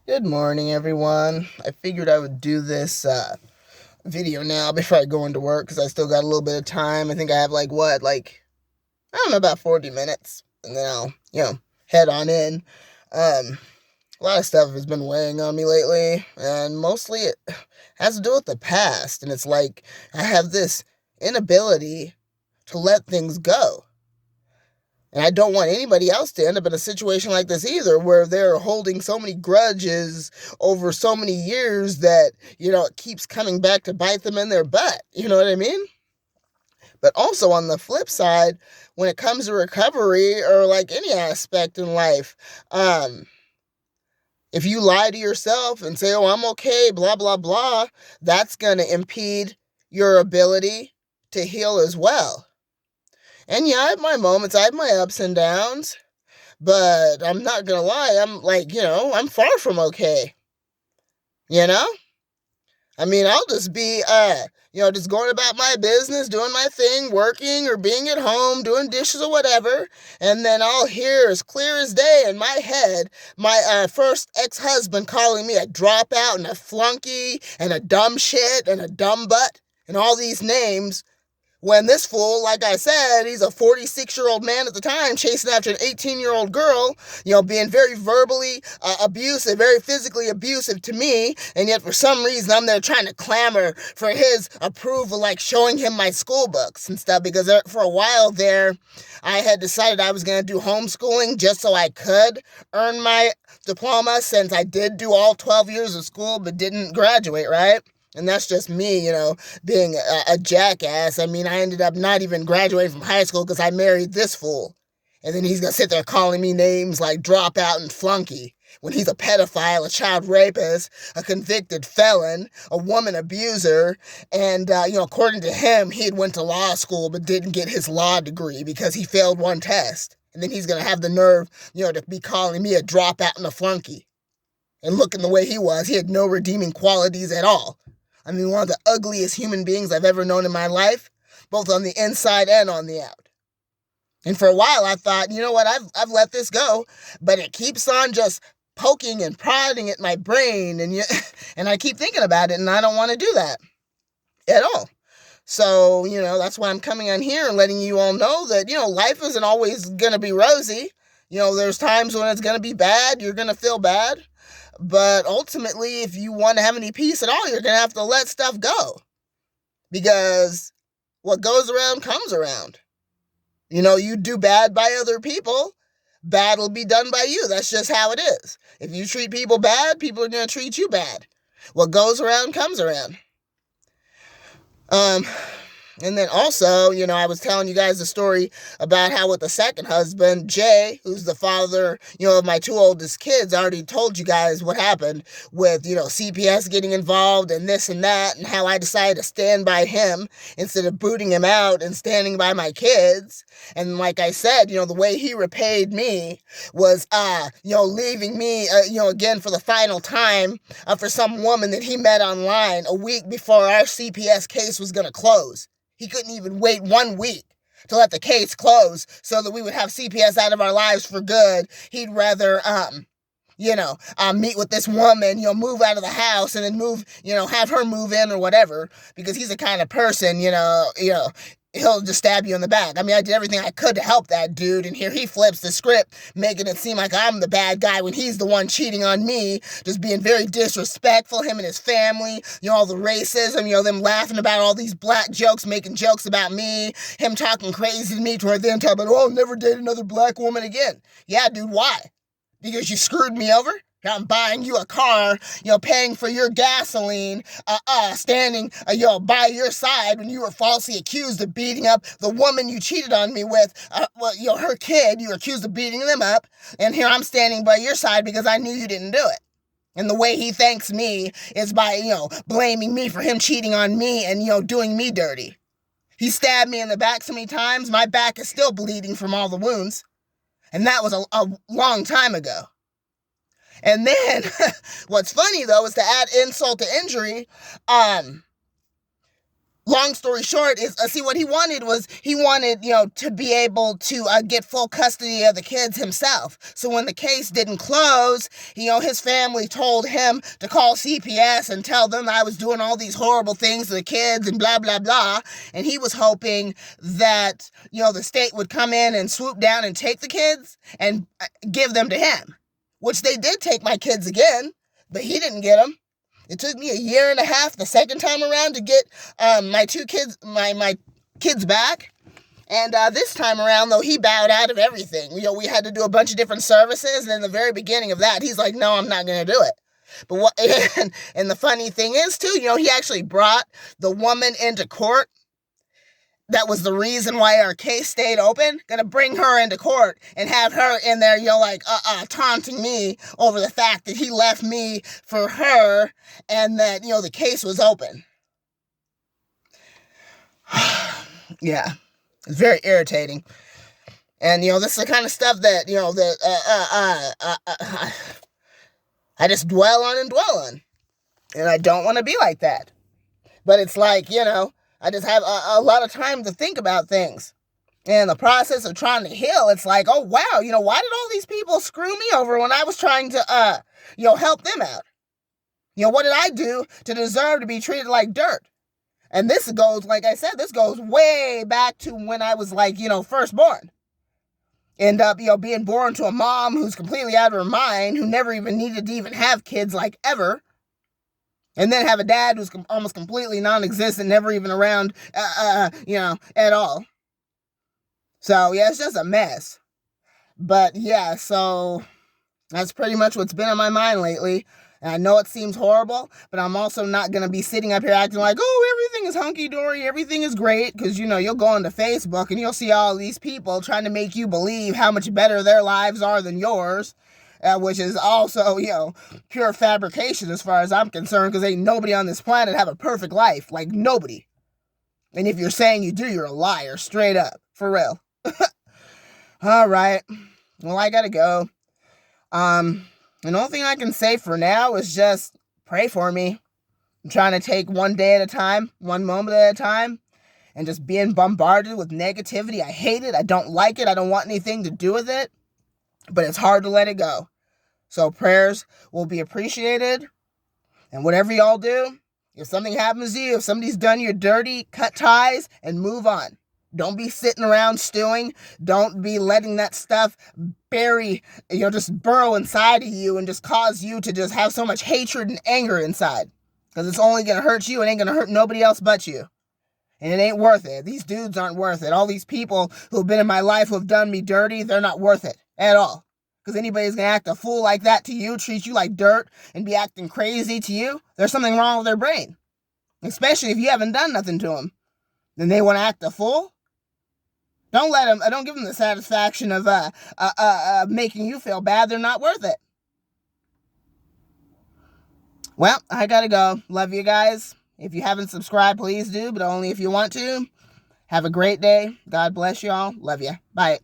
Good morning, everyone. I figured I would do this video now before I go into work because I still got a little bit of time. I think I have I don't know, about 40 minutes, and then I'll, head on in. Um, a lot of stuff has been weighing on me lately, and mostly it has to do with the past. And it's like I have this inability to let things go. And I don't want anybody else to end up in a situation like this either, where they're holding so many grudges over so many years that, it keeps coming back to bite them in their butt. You know what I mean? But also on the flip side, when it comes to recovery or like any aspect in life, if you lie to yourself and say, oh, I'm okay, blah, blah, blah, that's going to impede your ability to heal as well. And yeah, I have my moments, I have my ups and downs. But I'm not gonna lie, I'm far from okay. You know? I mean, I'll just be, just going about my business, doing my thing, working or being at home, doing dishes or whatever. And then I'll hear as clear as day in my head my first ex-husband calling me a dropout and a flunky and a dumb shit and a dumb butt and all these names. When this fool, like I said, he's a 46-year-old man at the time chasing after an 18-year-old girl, being very verbally abusive, very physically abusive to me, and yet for some reason I'm there trying to clamor for his approval, like showing him my school books and stuff, because for a while there, I had decided I was going to do homeschooling just so I could earn my diploma, since I did do all 12 years of school but didn't graduate, right? And that's just me, being a jackass. I mean, I ended up not even graduating from high school because I married this fool. And then he's going to sit there calling me names like dropout and flunky when he's a pedophile, a child rapist, a convicted felon, a woman abuser. And, according to him, he had went to law school but didn't get his law degree because he failed one test. And then he's going to have the nerve, to be calling me a dropout and a flunky. And looking the way he was, he had no redeeming qualities at all. I mean, one of the ugliest human beings I've ever known in my life, both on the inside and on the out. And for a while, I thought, you know what, I've let this go, but it keeps on just poking and prodding at my brain, and and I keep thinking about it, and I don't want to do that at all. So, that's why I'm coming on here and letting you all know that, life isn't always going to be rosy. There's times when it's going to be bad, you're going to feel bad. But ultimately, if you want to have any peace at all, you're going to have to let stuff go. Because what goes around comes around. You do bad by other people, bad will be done by you. That's just how it is. If you treat people bad, people are going to treat you bad. What goes around comes around. And then also, I was telling you guys the story about how with the second husband, Jay, who's the father, of my two oldest kids, I already told you guys what happened with, CPS getting involved and this and that, and how I decided to stand by him instead of booting him out and standing by my kids. And like I said, the way he repaid me was, leaving me, again for the final time for some woman that he met online a week before our CPS case was going to close. He couldn't even wait 1 week to let the case close so that we would have CPS out of our lives for good. He'd rather, meet with this woman, move out of the house and then move, have her move in or whatever, because he's the kind of person, he'll just stab you in the back. I mean, I did everything I could to help that dude, and here he flips the script, making it seem like I'm the bad guy when he's the one cheating on me, just being very disrespectful, him and his family, all the racism, them laughing about all these black jokes, making jokes about me, him talking crazy to me toward the end, talking about, oh, I'll never date another black woman again. Yeah, dude, why? Because you screwed me over? I'm buying you a car, paying for your gasoline, standing, by your side when you were falsely accused of beating up the woman you cheated on me with, her kid, you were accused of beating them up, and here I'm standing by your side because I knew you didn't do it. And the way he thanks me is by, blaming me for him cheating on me and, doing me dirty. He stabbed me in the back so many times, my back is still bleeding from all the wounds. And that was a long time ago. And then, what's funny, though, is to add insult to injury, long story short is, see, what he wanted was, to be able to get full custody of the kids himself. So when the case didn't close, his family told him to call CPS and tell them I was doing all these horrible things to the kids and blah, blah, blah. And he was hoping that, the state would come in and swoop down and take the kids and give them to him, which they did take my kids again, but he didn't get them. It took me a year and a half the second time around to get my kids back. And this time around, though, he bowed out of everything. We had to do a bunch of different services. And in the very beginning of that, he's like, no, I'm not going to do it. But and the funny thing is, too, he actually brought the woman into court. That was the reason why our case stayed open. Gonna bring her into court and have her in there, taunting me over the fact that he left me for her and that, the case was open. Yeah, it's very irritating. And, this is the kind of stuff that, I just dwell on. And I don't want to be like that. But it's like, I just have a lot of time to think about things. And the process of trying to heal, it's like, oh, wow, why did all these people screw me over when I was trying to, help them out? What did I do to deserve to be treated like dirt? And this goes, like I said, this goes way back to when I was first born. End up, being born to a mom who's completely out of her mind, who never even needed to even have kids, ever. And then have a dad who's almost completely non-existent, never even around, at all. So, yeah, it's just a mess. But, yeah, so that's pretty much what's been on my mind lately. And I know it seems horrible, but I'm also not going to be sitting up here acting like, oh, everything is hunky-dory, everything is great. Because, you'll go onto Facebook and you'll see all these people trying to make you believe how much better their lives are than yours. Which is also, pure fabrication as far as I'm concerned, because ain't nobody on this planet have a perfect life. Like, nobody. And if you're saying you do, you're a liar, straight up. For real. All right. Well, I gotta go. The only thing I can say for now is just pray for me. I'm trying to take one day at a time, one moment at a time, and just being bombarded with negativity. I hate it. I don't like it. I don't want anything to do with it. But it's hard to let it go. So prayers will be appreciated. And whatever y'all do, if something happens to you, if somebody's done you dirty, cut ties and move on. Don't be sitting around stewing. Don't be letting that stuff bury, just burrow inside of you and just cause you to just have so much hatred and anger inside. Because it's only going to hurt you. It ain't going to hurt nobody else but you. And it ain't worth it. These dudes aren't worth it. All these people who have been in my life who have done me dirty, they're not worth it at all. Because anybody's going to act a fool like that to you, treat you like dirt, and be acting crazy to you, there's something wrong with their brain. Especially if you haven't done nothing to them. Then they want to act a fool? Don't give them the satisfaction of making you feel bad. They're not worth it. Well, I gotta go. Love you guys. If you haven't subscribed, please do, but only if you want to. Have a great day. God bless y'all. Love you. Bye.